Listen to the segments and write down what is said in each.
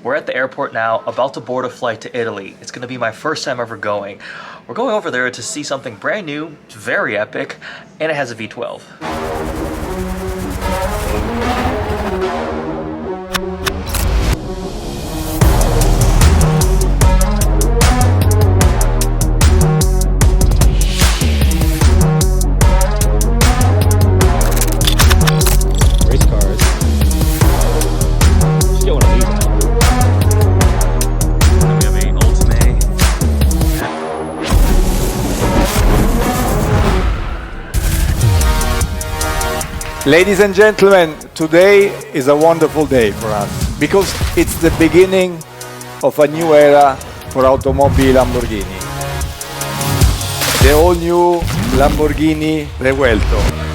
We're at the airport now, about to board a flight to Italy. It's going to be my first time ever going. We're going over there to see something brand new, very epic, and it has a V12. Ladies and gentlemen, today is a wonderful day for us because it's the beginning of a new era for automobile Lamborghini. The all-new Lamborghini Revuelto.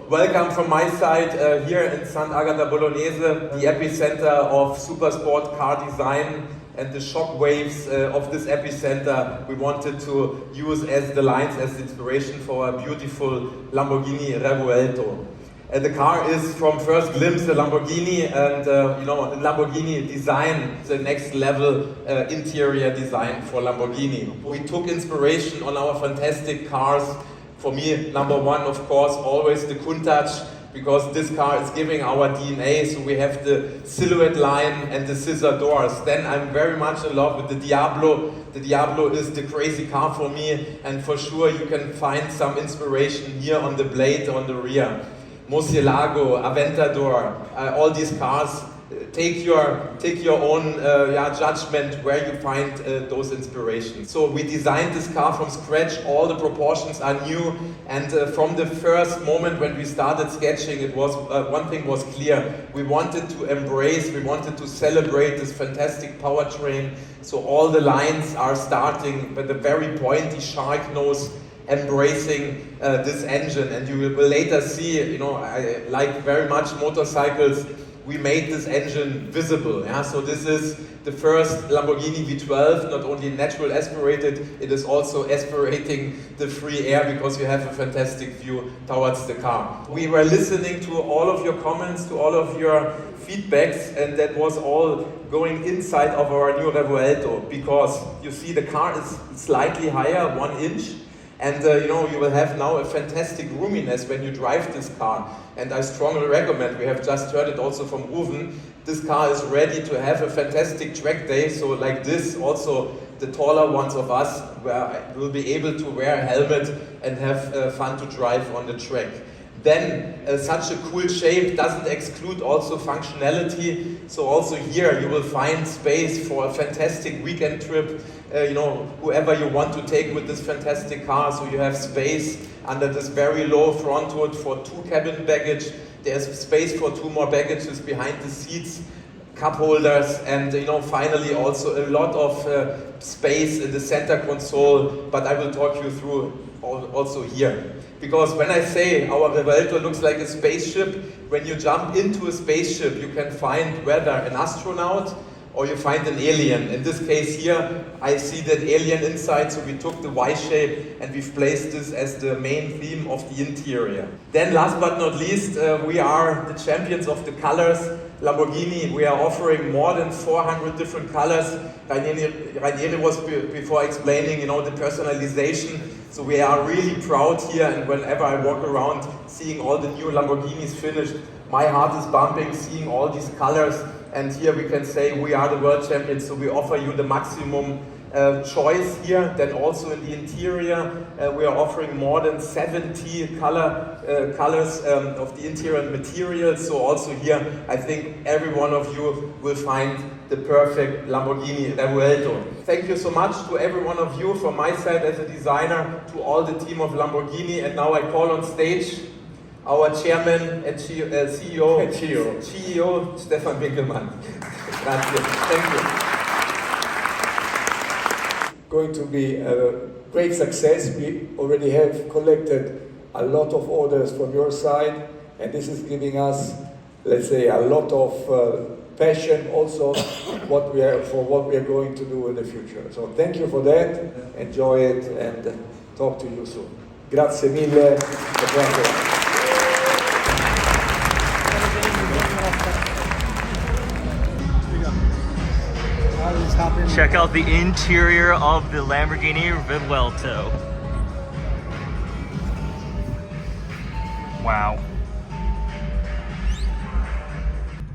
Welcome from my side here in Sant'Agata Bolognese, the epicenter of super sport car design, and the shock waves of this epicenter we wanted to use as the lines, as inspiration for a beautiful Lamborghini Revuelto. The car is from first glimpse a Lamborghini, and Lamborghini design, the next level interior design for Lamborghini. We took inspiration on our fantastic cars. For me, number one, of course, always the Countach, because this car is giving our DNA, so we have the silhouette line and the scissor doors. Then I'm very much in love with the Diablo. The Diablo is the crazy car for me, and for sure you can find some inspiration here on the blade on the rear. Murcielago, Aventador, all these cars. Take your own judgment where you find those inspirations. So we designed this car from scratch. All the proportions are new, and from the first moment when we started sketching, it was one thing was clear: we wanted to embrace, we wanted to celebrate this fantastic powertrain. So all the lines are starting with a very pointy shark nose, embracing this engine, and you will later see. I like very much motorcycles. We made this engine visible. So this is the first Lamborghini V12, not only natural aspirated, it is also aspirating the free air because you have a fantastic view towards the car. We were listening to all of your comments, to all of your feedbacks, and that was all going inside of our new Revuelto, because you see the car is slightly higher, 1 inch. And you will have now a fantastic roominess when you drive this car. And I strongly recommend, we have just heard it also from Uwe, this car is ready to have a fantastic track day. So like this, also the taller ones of us will be able to wear a helmet and have fun to drive on the track. Then such a cool shape doesn't exclude also functionality. So also here you will find space for a fantastic weekend trip. Whoever you want to take with this fantastic car. So you have space under this very low front hood for 2 cabin baggage. There's space for 2 more baggages behind the seats, cup holders, and finally also a lot of space in the center console. But I will talk you through also here. Because when I say our Revuelto looks like a spaceship, when you jump into a spaceship, you can find whether an astronaut or you find an alien. In this case here, I see that alien inside, so we took the Y shape and we've placed this as the main theme of the interior. Then last but not least, we are the champions of the colors. Lamborghini, we are offering more than 400 different colors. Rainieri was before explaining, the personalization. So we are really proud here, and whenever I walk around seeing all the new Lamborghinis finished, my heart is bumping seeing all these colors. And here we can say we are the world champions, so we offer you the maximum choice here. Then also in the interior, we are offering more than 70 colors of the interior materials. So also here, I think every one of you will find the perfect Lamborghini Revuelto. Thank you so much to every one of you from my side as a designer, to all the team of Lamborghini. And now I call on stage our chairman and CEO, Stefan Winkelmann. Grazie. Thank you. Going to be a great success. We already have collected a lot of orders from your side, and this is giving us, let's say, a lot of passion also for what we are going to do in the future. So thank you for that. Enjoy it and talk to you soon. Grazie mille. Check out the interior of the Lamborghini Revuelto. Wow.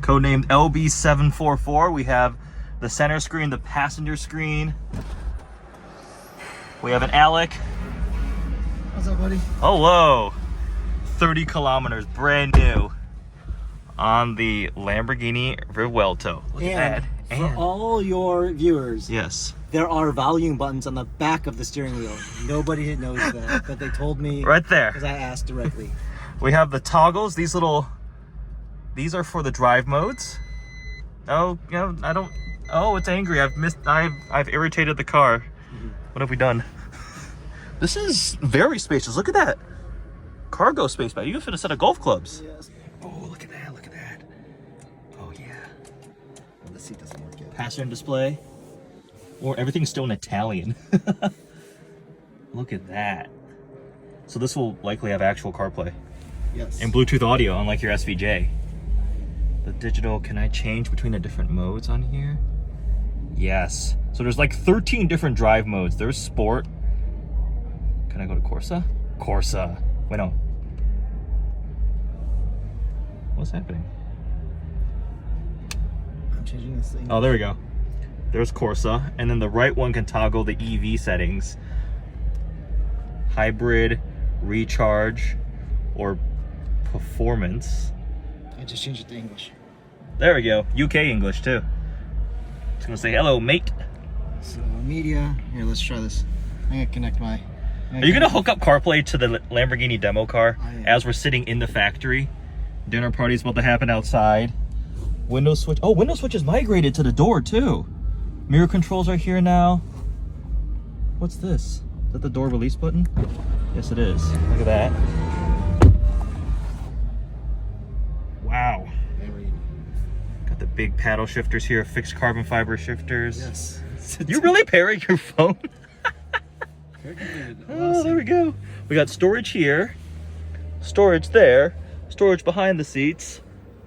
Codenamed LB744. We have the center screen, the passenger screen. We have an Alec. What's up, buddy? Hello. 30 kilometers, brand new on the Lamborghini Revuelto. Look at that. For all your viewers, Yes. there are volume buttons on the back of the steering wheel. Nobody knows that, but they told me Right there. because I asked directly. We have the toggles. These are for the drive modes. Oh, you know, I don't. Oh, it's angry. I've irritated the car. What have we done? This is very spacious. Look at that. Cargo space back. You can fit a set of golf clubs. Yes. Oh, look at that. Look at that. Oh, yeah. Well, the seat doesn't work yet. Passenger display. Or everything's still in Italian. Look at that. So this will likely have actual CarPlay Yes. and Bluetooth audio, unlike your SVJ. The digital, can I change between the different modes on here? Yes. So there's like 13 different drive modes. There's sport. Can I go to Corsa? Corsa. Wait, no. What's happening? I'm changing this thing. Oh, there we go. There's Corsa. And then the right one can toggle the EV settings. Hybrid, recharge, or performance. I just changed it to English. There we go. UK English too. Just gonna say hello, mate. So, media. Here, let's try this. I'm going to connect my... Are you gonna hook up CarPlay to the Lamborghini demo car I am. as we're sitting in the factory? Dinner party's about to happen outside. Window switch. Oh, window switch is migrated to the door too. Mirror controls are here now. What's this? Is that the door release button? Yes, it is. Look at that. Wow. Got the big paddle shifters here, fixed carbon fiber shifters. Yes. You really pairing your phone? Very good. Oh, there we go. We got storage here, storage there, storage behind the seats,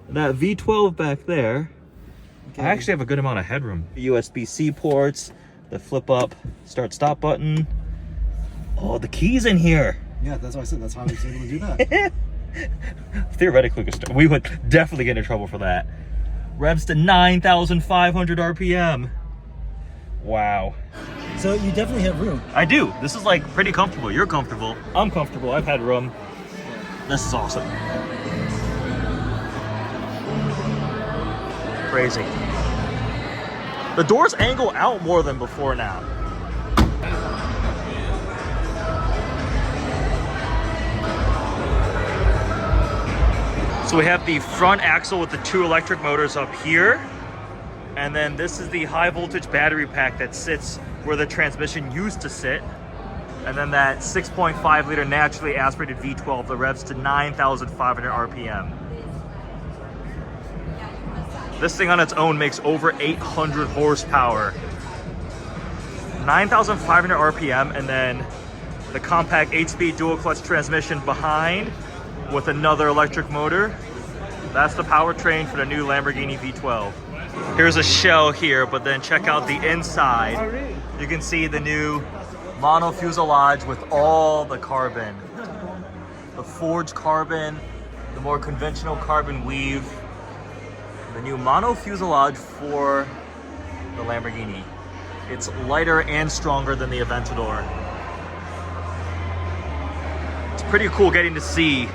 that V12 back there. Okay. I actually have a good amount of headroom. USB-C ports, the flip up start stop button. Oh, the keys in here. Yeah, that's why I said that's how I was able to do that. Theoretically, we would definitely get in trouble for that. Revs to 9,500 RPM. Wow. So you definitely have room. I do. This is like pretty comfortable. You're comfortable. I'm comfortable. I've had room. This is awesome. Crazy. The doors angle out more than before now. So we have the front axle with the 2 electric motors up here. And then this is the high voltage battery pack that sits where the transmission used to sit. And then that 6.5 liter naturally aspirated V12 that revs to 9,500 RPM. This thing on its own makes over 800 horsepower. 9,500 RPM, and then the compact 8-speed dual clutch transmission behind with another electric motor. That's the powertrain for the new Lamborghini V12. Here's a shell here, but then check out the inside. You can see the new mono fuselage with all the carbon. The forged carbon, the more conventional carbon weave. The new mono fuselage for the Lamborghini. It's lighter and stronger than the Aventador. It's pretty cool getting to see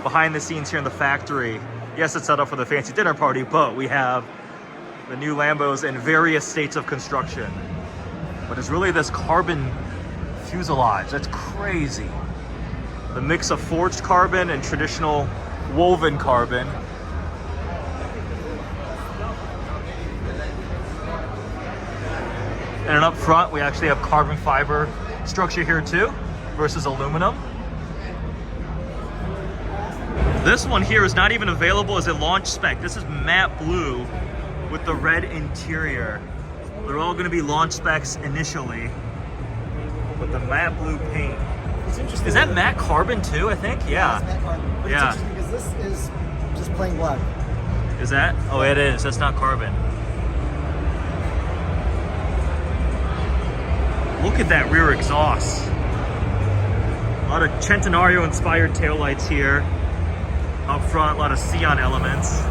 behind the scenes here in the factory. Yes, it's set up for the fancy dinner party, but we have the new Lambos in various states of construction. But it's really this carbon fuselage. That's crazy. The mix of forged carbon and traditional woven carbon. And then up front, we actually have carbon fiber structure here too, versus aluminum. This one here is not even available as a launch spec. This is matte blue with the red interior. They're all gonna be launch specs initially with the matte blue paint. It's interesting. Is that matte carbon too, I think? Yeah. It's matte carbon. But Yeah. it's interesting because this is just plain black. Is that? Oh, it is. That's not carbon. Look at that rear exhaust. A lot of Centenario inspired taillights here. Up front, a lot of Sion elements.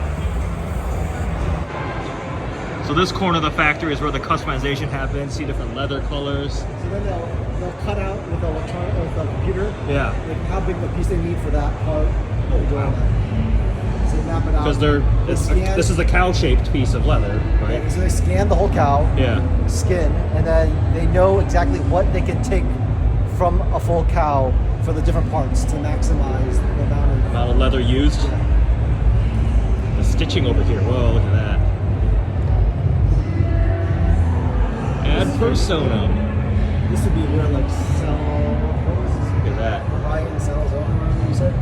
So this corner of the factory is where the customization happens. See different leather colors. So then they'll cut out with the electronic, with the computer, Yeah. like how big the piece they need for that part. Oh wow! So they map it out. Because They this is a cow-shaped piece of leather, Yeah, right? so they scan the whole cow, Yeah. skin, and then they know exactly what they can take from a full cow for the different parts to maximize the Amount of leather used. Yeah. The stitching over here. Whoa, look at that. Add personam. This would be where like what was this? Look at that. Ryan sells over, you said?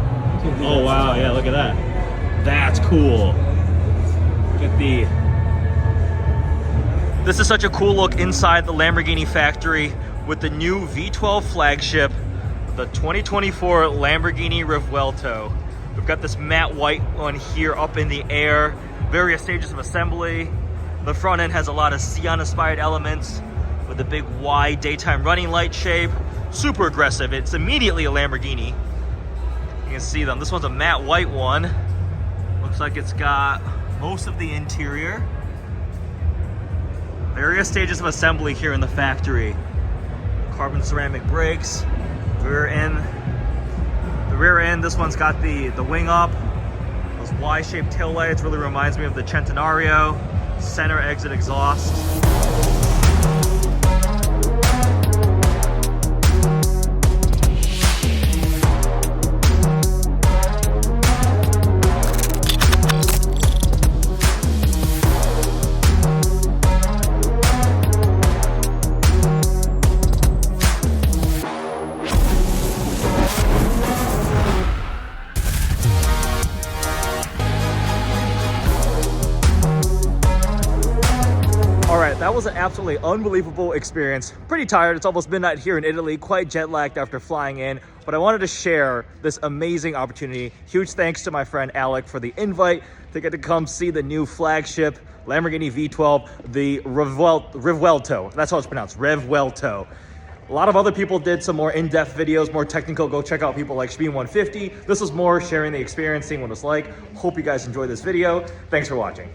Oh wow, yeah, look at that. That's cool. Look at the... This is such a cool look inside the Lamborghini factory with the new V12 flagship, the 2024 Lamborghini Revuelto. We've got this matte white one here up in the air, various stages of assembly. The front end has a lot of Sion inspired elements with the big wide daytime running light shape. Super aggressive. It's immediately a Lamborghini. You can see them. This one's a matte white one. Looks like it's got most of the interior. Various stages of assembly here in the factory. Carbon ceramic brakes. Rear end. The rear end, this one's got the wing up. Those Y-shaped taillights really reminds me of the Centenario. Center exit exhaust. That was an absolutely unbelievable experience. Pretty tired, it's almost midnight here in Italy, quite jet lagged after flying in, but I wanted to share this amazing opportunity. Huge thanks to my friend Alec for the invite to get to come see the new flagship Lamborghini V12, the Revuelto. That's how it's pronounced, Revuelto. A lot of other people did some more in-depth videos, more technical. Go check out people like Speen150. This was more sharing the experience, seeing what it's like. Hope you guys enjoyed this video. Thanks for watching.